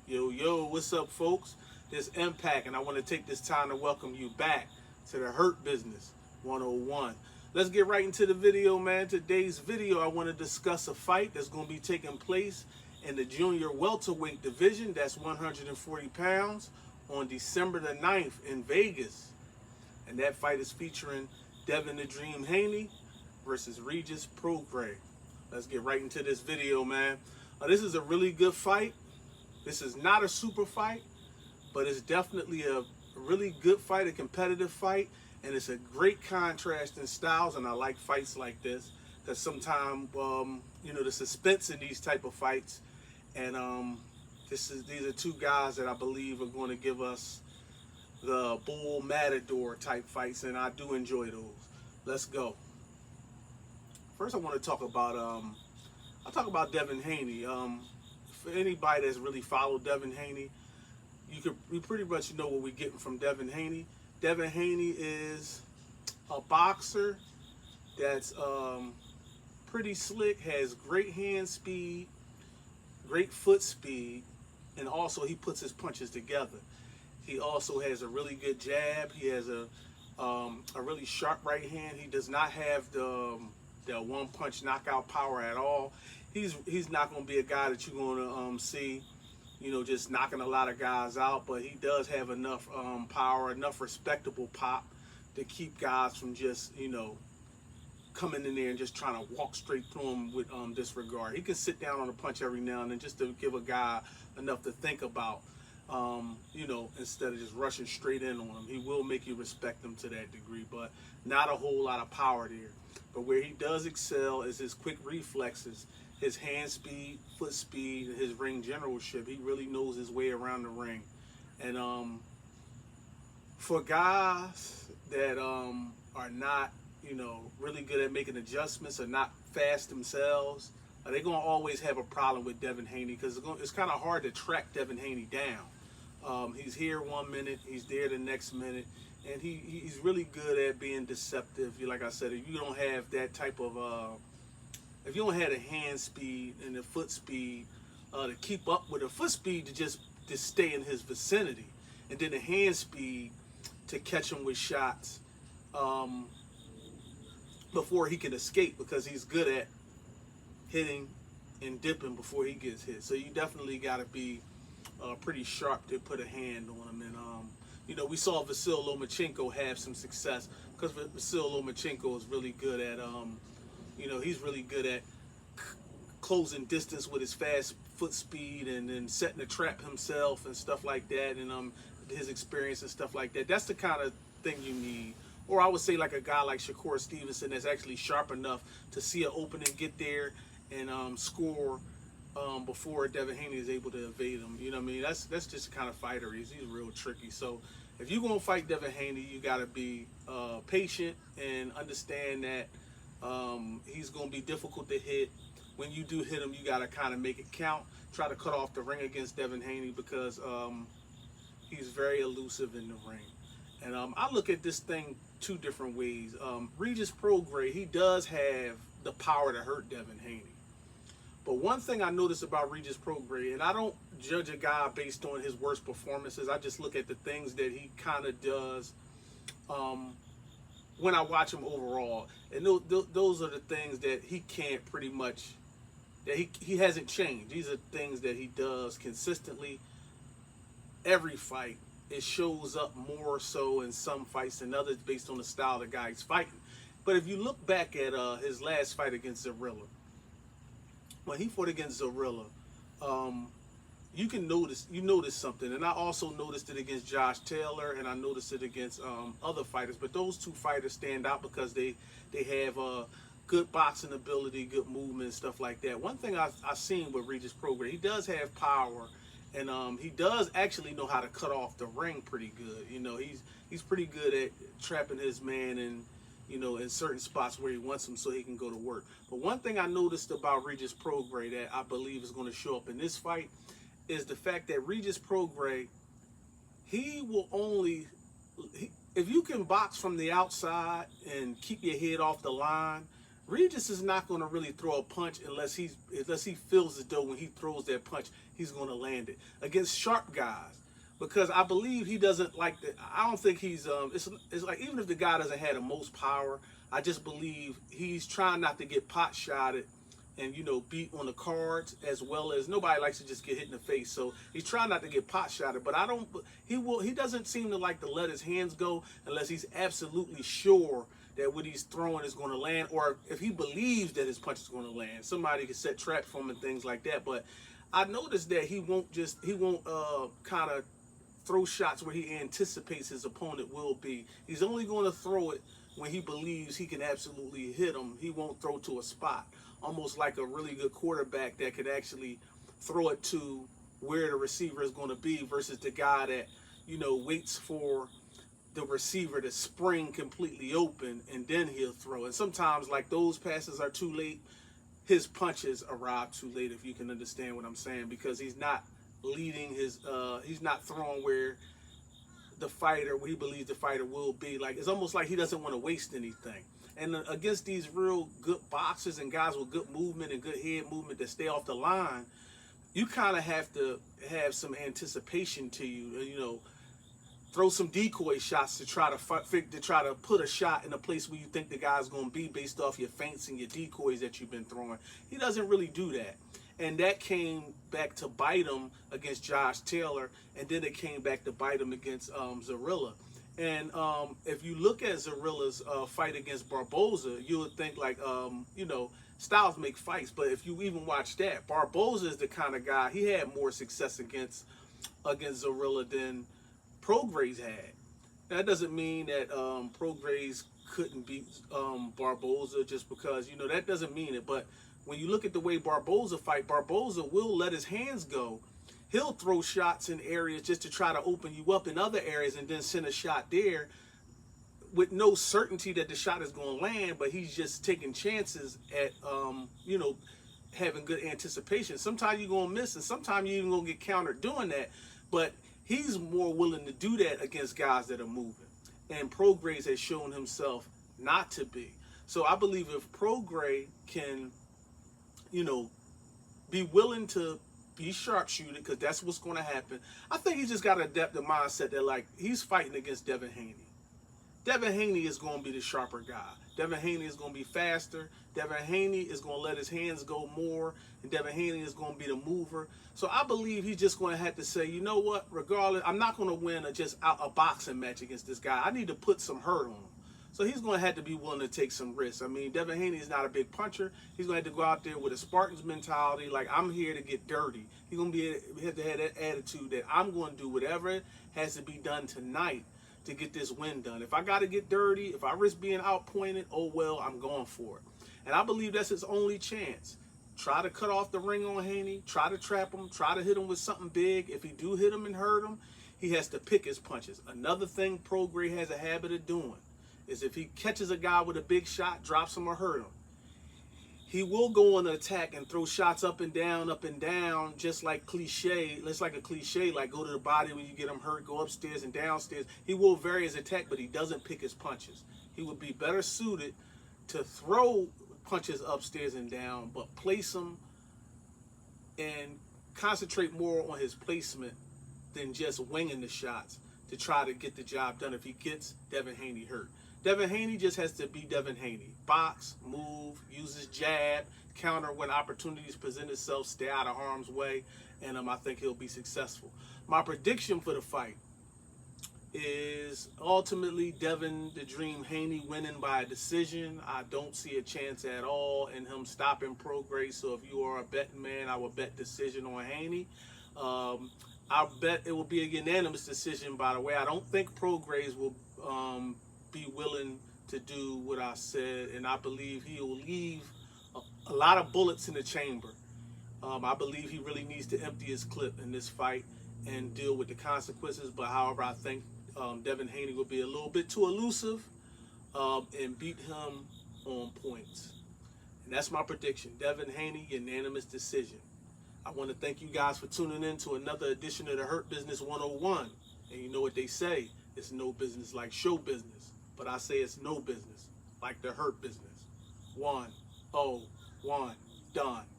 Yo, what's up, folks? This Impact, and I want to take this time to welcome you back to the Hurt Business 101. Let's get right into the video, man. Today's video, I want to discuss a fight that's going to be taking place in the junior welterweight division. That's 140 pounds on December the 9th in Vegas. And that fight is featuring Devin the Dream Haney versus Regis Prograis. Let's get right into this video, man. This is a really good fight. This is not a super fight, but it's definitely a really good fight, a competitive fight, and it's a great contrast in styles, and I like fights like this because sometimes, the suspense in these type of fights, and these are two guys that I believe are going to give us the bull matador type fights, and I do enjoy those. Let's go. First, I want to talk about Devin Haney. For anybody that's really followed Devin Haney, you pretty much know what we're getting from Devin Haney. Devin Haney is a boxer that's pretty slick, has great hand speed, great foot speed, and also he puts his punches together. He also has a really good jab. He has a really sharp right hand. He does not have the one punch knockout power at all. He's not going to be a guy that you're going to see, just knocking a lot of guys out, but he does have enough power, enough respectable pop to keep guys from just, coming in there and just trying to walk straight through him with disregard. He can sit down on a punch every now and then just to give a guy enough to think about, instead of just rushing straight in on him. He will make you respect him to that degree, but not a whole lot of power there. But where he does excel is his quick reflexes, his hand speed, foot speed, and his ring generalship. He really knows his way around the ring. And for guys that are not, really good at making adjustments or not fast themselves, they're going to always have a problem with Devin Haney because it's kind of hard to track Devin Haney down. He's here 1 minute, he's there the next minute, and he's really good at being deceptive. Like I said, if you don't have that type of if you don't have the hand speed and the foot speed to keep up with the foot speed to just stay in his vicinity, and then the hand speed to catch him with shots before he can escape, because he's good at hitting and dipping before he gets hit. So you definitely got to be pretty sharp to put a hand on him. And we saw Vasyl Lomachenko have some success because Vasyl Lomachenko is really good at he's really good at closing distance with his fast foot speed and then setting a trap himself and stuff like that, and his experience and stuff like that. That's the kind of thing you need. Or I would say like a guy like Shakur Stevenson that's actually sharp enough to see an opening, get there, and score before Devin Haney is able to evade him. You know what I mean? That's just the kind of fighter he is. He's real tricky. So if you're going to fight Devin Haney, you got to be patient and understand that he's going to be difficult to hit. When you do hit him, you got to kind of make it count. Try to cut off the ring against Devin Haney because he's very elusive in the ring. And I look at this thing two different ways. Regis Prograis, he does have the power to hurt Devin Haney. But one thing I noticed about Regis Prograis, and I don't judge a guy based on his worst performances, I just look at the things that he kind of does when I watch him overall. And those are the things that he can't pretty much, that he hasn't changed. These are things that he does consistently every fight. It shows up more so in some fights than others based on the style the guy's fighting. But if you look back at his last fight against Zorilla, when he fought against Zorilla, you notice something. And I also noticed it against Josh Taylor, and I noticed it against other fighters. But those two fighters stand out because they have good boxing ability, good movement, stuff like that. One thing I've seen with Regis Prograis, he does have power. And he does actually know how to cut off the ring pretty good. He's pretty good at trapping his man in certain spots where he wants him so he can go to work. But one thing I noticed about Regis Prograis that I believe is going to show up in this fight is the fact that Regis Prograis, if you can box from the outside and keep your head off the line, Regis is not going to really throw a punch unless he feels as though when he throws that punch, he's going to land it against sharp guys. Because I believe he doesn't like the. I don't think he's. It's like even if the guy doesn't have the most power, I just believe he's trying not to get pot shotted and beat on the cards, as well as nobody likes to just get hit in the face. So he's trying not to get pot shotted. But I don't. He doesn't seem to like to let his hands go unless he's absolutely sure that what he's throwing is going to land, or if he believes that his punch is going to land. Somebody can set traps for him and things like that. But I noticed that he won't kind of throw shots where he anticipates his opponent will be. He's only going to throw it when he believes he can absolutely hit him. He won't throw to a spot, almost like a really good quarterback that could actually throw it to where the receiver is going to be versus the guy that waits for the receiver to spring completely open and then he'll throw. And sometimes, like, those passes are too late. His punches arrive too late, if you can understand what I'm saying, because he's not leading he's not throwing where he believes the fighter will be. Like, it's almost like he doesn't want to waste anything. And against these real good boxers and guys with good movement and good head movement that stay off the line, you kind of have to have some anticipation to you. Throw some decoy shots to try to put a shot in a place where you think the guy's going to be based off your feints and your decoys that you've been throwing. He doesn't really do that. And that came back to bite him against Josh Taylor, and then it came back to bite him against Zarilla. And if you look at Zarilla's fight against Barboza, you would think like, styles make fights. But if you even watch that, Barboza is the kind of guy, he had more success against Zarilla than Prograis had. Now, that doesn't mean that Prograis couldn't beat Barboza just because, that doesn't mean it. But when you look at the way Barboza fight, Barboza will let his hands go. He'll throw shots in areas just to try to open you up in other areas and then send a shot there with no certainty that the shot is going to land, but he's just taking chances at, having good anticipation. Sometimes you're going to miss, and sometimes you're even going to get countered doing that, but he's more willing to do that against guys that are moving. And Prograis has shown himself not to be. So I believe if Prograis can be willing to be sharpshooter, because that's what's going to happen. I think he just got to adapt the mindset that, like, he's fighting against Devin Haney. Devin Haney is going to be the sharper guy. Devin Haney is going to be faster. Devin Haney is going to let his hands go more. And Devin Haney is going to be the mover. So I believe he's just going to have to say, you know what, regardless, I'm not going to win a boxing match against this guy. I need to put some hurt on him. So he's going to have to be willing to take some risks. I mean, Devin Haney is not a big puncher. He's going to have to go out there with a Spartan's mentality, like, I'm here to get dirty. He's going to have to have that attitude that I'm going to do whatever has to be done tonight to get this win done. If I got to get dirty, if I risk being outpointed, oh well, I'm going for it. And I believe that's his only chance. Try to cut off the ring on Haney, try to trap him, try to hit him with something big. If he do hit him and hurt him, he has to pick his punches. Another thing Prograis has a habit of doing is if he catches a guy with a big shot, drops him or hurt him, he will go on an attack and throw shots up and down, just like cliche. It's like a cliche, like go to the body when you get him hurt, go upstairs and downstairs. He will vary his attack, but he doesn't pick his punches. He would be better suited to throw punches upstairs and down, but place them and concentrate more on his placement than just winging the shots to try to get the job done if he gets Devin Haney hurt. Devin Haney just has to be Devin Haney. Box, move, use his jab, counter when opportunities present itself, stay out of harm's way, and I think he'll be successful. My prediction for the fight is ultimately Devin the Dream Haney winning by a decision. I don't see a chance at all in him stopping Prograis, so if you are a betting man, I would bet decision on Haney. I bet it will be a unanimous decision, by the way. I don't think Prograis will be willing to do what I said, and I believe he will leave a lot of bullets in the chamber. I believe he really needs to empty his clip in this fight and deal with the consequences, but however, I think Devin Haney will be a little bit too elusive and beat him on points. And that's my prediction. Devin Haney, unanimous decision. I want to thank you guys for tuning in to another edition of the Hurt Business 101. And you know what they say, it's no business like show business. But I say it's no business like the hurt business. 101. Done.